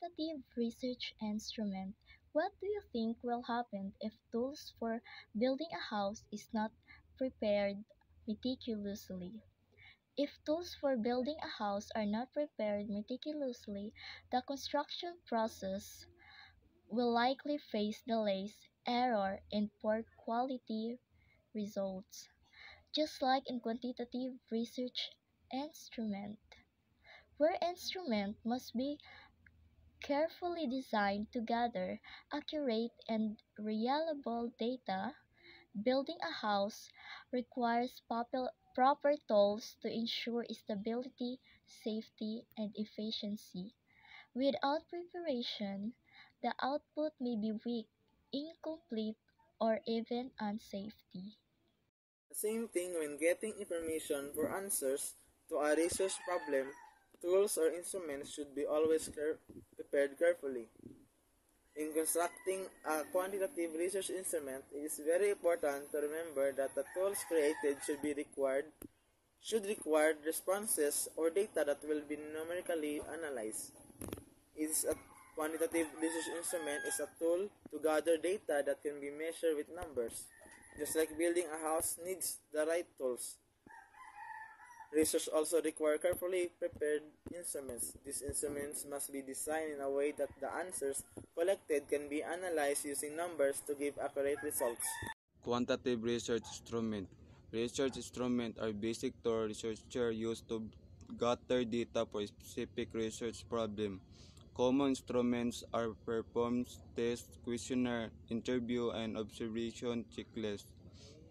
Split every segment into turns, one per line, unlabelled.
quantitative research instrument, what do you think will happen if tools for building a house is not prepared meticulously? If tools for building a house are not prepared meticulously, the construction process will likely face delays, error, and poor quality results. Just like in quantitative research instrument, where instrument must be carefully designed to gather accurate and reliable data, building a house requires proper tools to ensure stability, safety, and efficiency. Without preparation, the output may be weak, incomplete, or even unsafe.
The same thing when getting information for answers to a research problem, tools or instruments should be always prepared carefully. In constructing a quantitative research instrument, it is very important to remember that the tools created should require responses or data that will be numerically analyzed. Is a quantitative research instrument is a tool to gather data that can be measured with numbers. Just like building a house needs the right tools, research also require carefully prepared instruments. These instruments must be designed in a way that the answers collected can be analyzed using numbers to give accurate results.
Quantitative research instrument. Research instruments are basic tools researchers use to gather data for a specific research problem. Common instruments are performance test, questionnaire, interview, and observation checklist.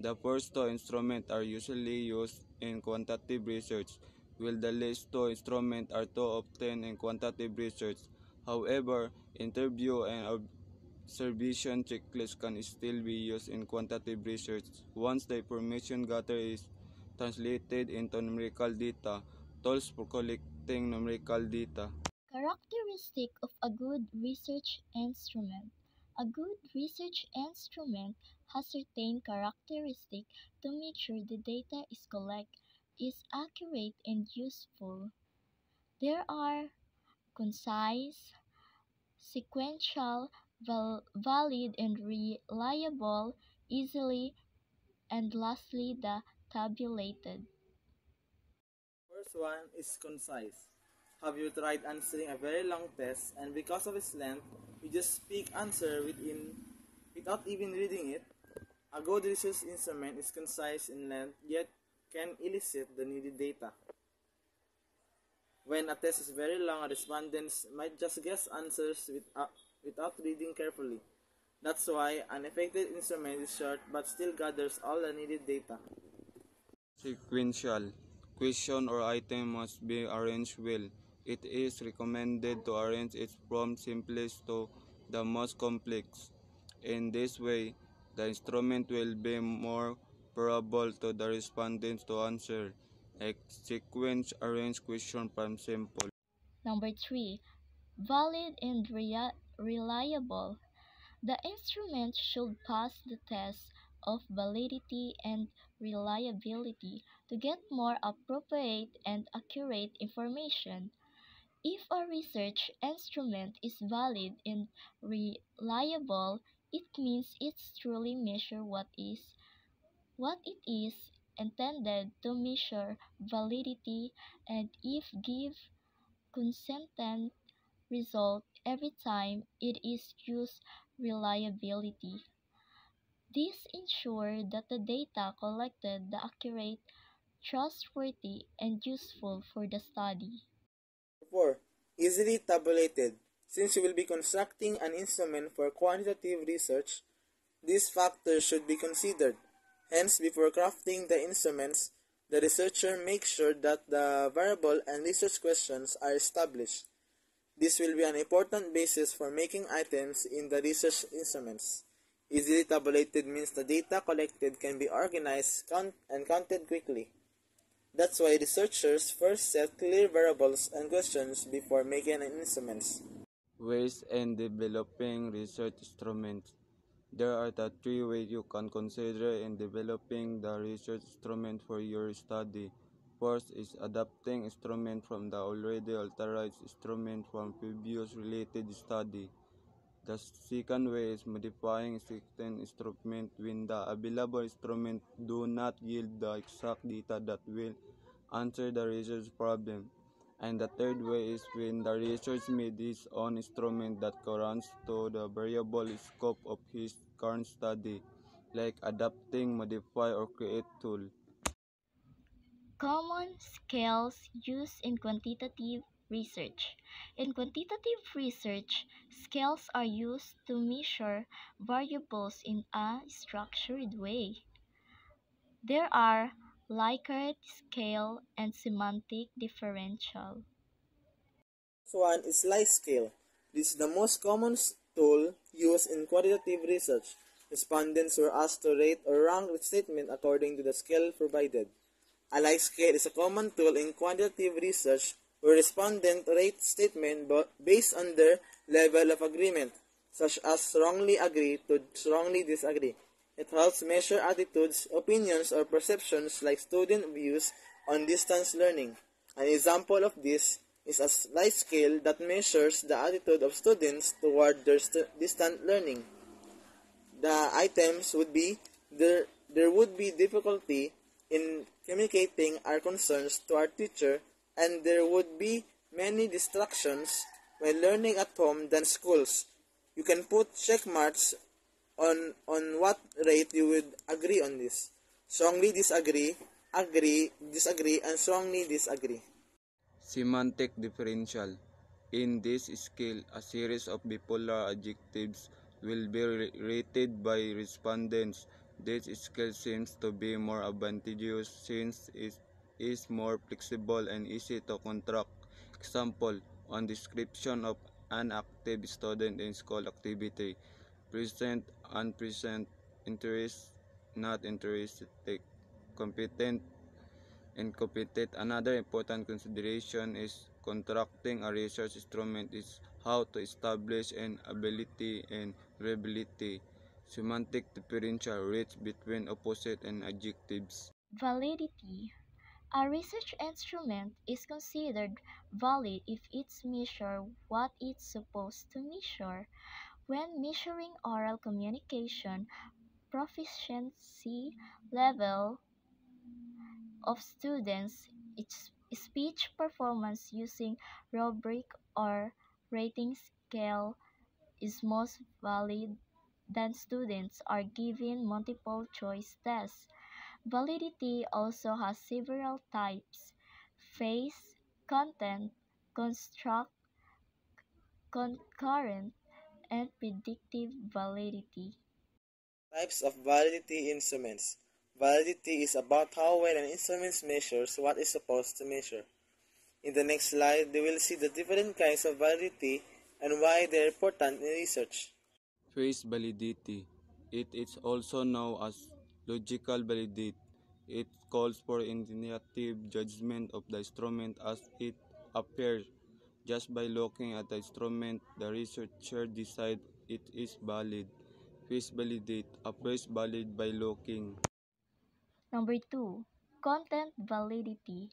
The first two instruments are usually used in quantitative research, while the last two instruments are too often in quantitative research. However, interview and observation checklists can still be used in quantitative research once the information gathered is translated into numerical data. Tools for collecting numerical data.
Characteristic of a good research instrument. A good research instrument has certain characteristics to make sure the data is collected is accurate and useful. There are concise, sequential, valid and reliable, easily, and lastly the tabulated.
First one is concise. Have you tried answering a very long test and because of its length, you just speak answer without even reading it? A good research instrument is concise in length yet can elicit the needed data. When a test is very long, respondents might just guess answers without reading carefully. That's why an effective instrument is short but still gathers all the needed data.
Sequential. Question or item must be arranged well. It is recommended to arrange it from simplest to the most complex. In this way, the instrument will be more favorable to the respondents to answer a sequence arranged question from simple.
Number 3. Valid and reliable. The instrument should pass the test of validity and reliability to get more appropriate and accurate information. If a research instrument is valid and reliable, it means it's truly measure what it is intended to measure validity and if give consistent result every time it is used reliability. This ensures that the data collected the accurate, trustworthy, and useful for the study.
4. Easily tabulated. Since you will be constructing an instrument for quantitative research, these factors should be considered. Hence, before crafting the instruments, the researcher makes sure that the variable and research questions are established. This will be an important basis for making items in the research instruments. Easily tabulated means the data collected can be organized and counted quickly. That's why researchers first set clear variables and questions before making an instruments.
Ways in developing research instruments. There are the three ways you can consider in developing the research instrument for your study. First is adapting instrument from the already authorized instrument from previous related study. The second way is modifying existing instrument when the available instrument do not yield the exact data that will answer the research problem. And the third way is when the researcher made his own instrument that corresponds to the variable scope of his current study, like adapting, modify, or create tool.
Common scales used in quantitative research. In quantitative research, scales are used to measure variables in a structured way. There are Likert scale and semantic differential.
Next one is slice scale. This is the most common tool used in quantitative research. Respondents were asked to rate or rank the statement according to the scale provided. A like scale is a common tool in quantitative research where respondents rate statements based on their level of agreement, such as strongly agree to strongly disagree. It helps measure attitudes, opinions, or perceptions like student views on distance learning. An example of this is a slice scale that measures the attitude of students toward their distant learning. The items would be there would be difficulty in communicating our concerns to our teacher, and there would be many distractions when learning at home than schools. You can put check marks on what rate you would agree on this. Strongly disagree, agree, disagree, and strongly disagree.
Semantic differential. In this scale, a series of bipolar adjectives will be rated by respondents. This scale seems to be more advantageous since it is more flexible and easy to contract. Example, on description of an active student in school activity, present, unpresent, interest, not interested, competent, incompetent. Another important consideration is contracting a research instrument is how to establish an ability and reliability. Semantic differential rates between opposite and adjectives.
Validity. A research instrument is considered valid if it measures what it's supposed to measure. When measuring oral communication proficiency level of students, its speech performance using rubric or rating scale is most valid than students are given multiple choice tests. Validity also has several types: phase, content, construct, concurrent, and predictive validity.
Types of validity instruments. Validity is about how well an instrument measures what it's supposed to measure. In the next slide, we will see the different kinds of validity and why they're important in research.
Phase validity. It is also known as logical validity. It calls for intuitive judgment of the instrument as it appears. Just by looking at the instrument, the researcher decides it is valid. Phase validate appears valid by looking.
Number 2, content validity.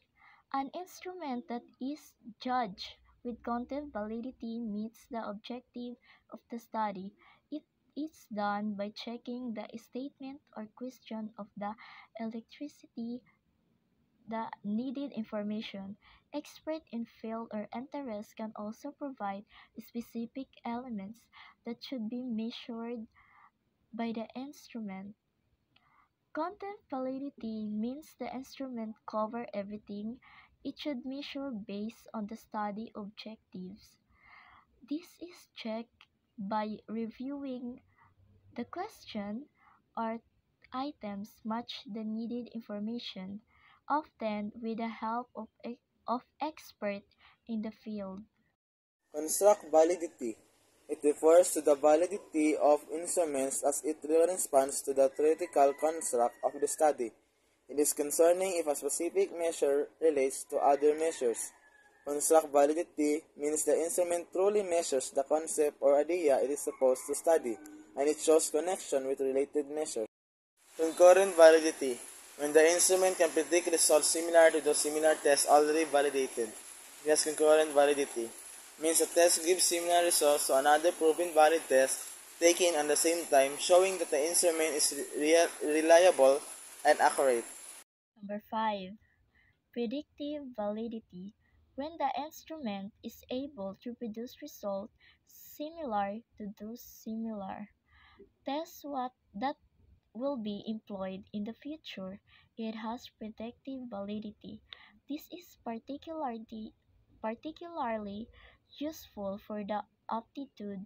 An instrument that is judged with content validity meets the objective of the study. It is done by checking the statement or question of the electricity, the needed information. Experts in field or interest can also provide specific elements that should be measured by the instrument. Content validity means the instrument covers everything it should measure based on the study objectives. This is checked by reviewing the question or items match the needed information, often with the help of experts in the field.
Construct validity. It refers to the validity of instruments as it responds to the theoretical construct of the study. It is concerning if a specific measure relates to other measures. Construct validity means the instrument truly measures the concept or idea it is supposed to study, and it shows connection with related measures. Concurrent validity. when the instrument can predict results similar to those similar tests already validated. It has concurrent validity. Means a test gives similar results to another proven valid test taken at the same time, showing that the instrument is reliable and accurate.
Number 5. Predictive validity. When the instrument is able to produce results similar to those similar tests that will be employed in the future, it has predictive validity. This is particularly useful for the aptitude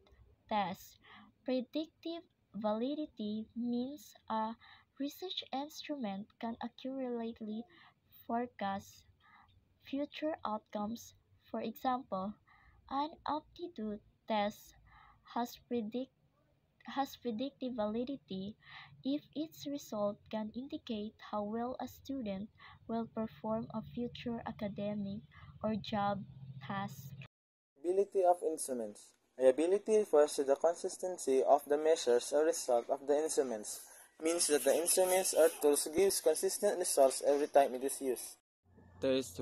test. Predictive validity means a research instrument can accurately forecast future outcomes. For example, an aptitude test has predictive validity if its result can indicate how well a student will perform a future academic or job task.
Reliability of instruments. Reliability refers to the consistency of the measures or result of the instruments. Means that the instruments or tools gives consistent results every time it is used.
Test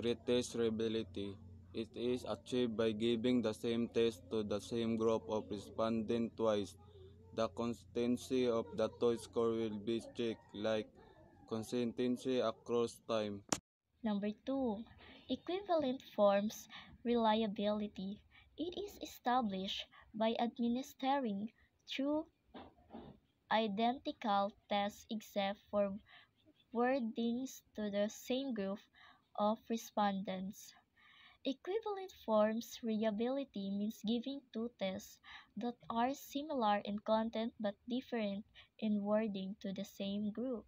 reliability. It is achieved by giving the same test to the same group of respondents twice. The consistency of the test score will be checked, like consistency across time.
Number 2. Equivalent forms reliability. It is established by administering two identical tests except for wordings to the same group of respondents. Equivalent forms reliability means giving two tests that are similar in content but different in wording to the same group.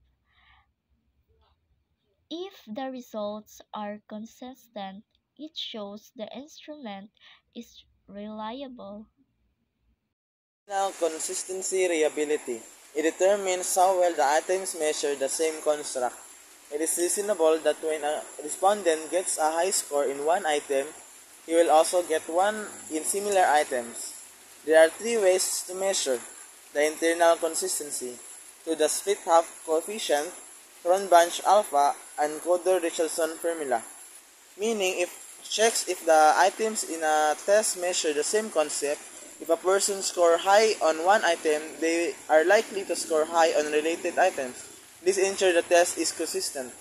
If the results are consistent, it shows the instrument is reliable.
Now, consistency reliability. It determines how well the items measure the same construct. It is reasonable that when a respondent gets a high score in one item, he will also get one in similar items. There are three ways to measure the internal consistency: to the split half coefficient, Cronbach alpha, and Coder-Richardson formula. Meaning, if checks if the items in a test measure the same concept. If a person score high on one item, they are likely to score high on related items. This ensures the test is consistent.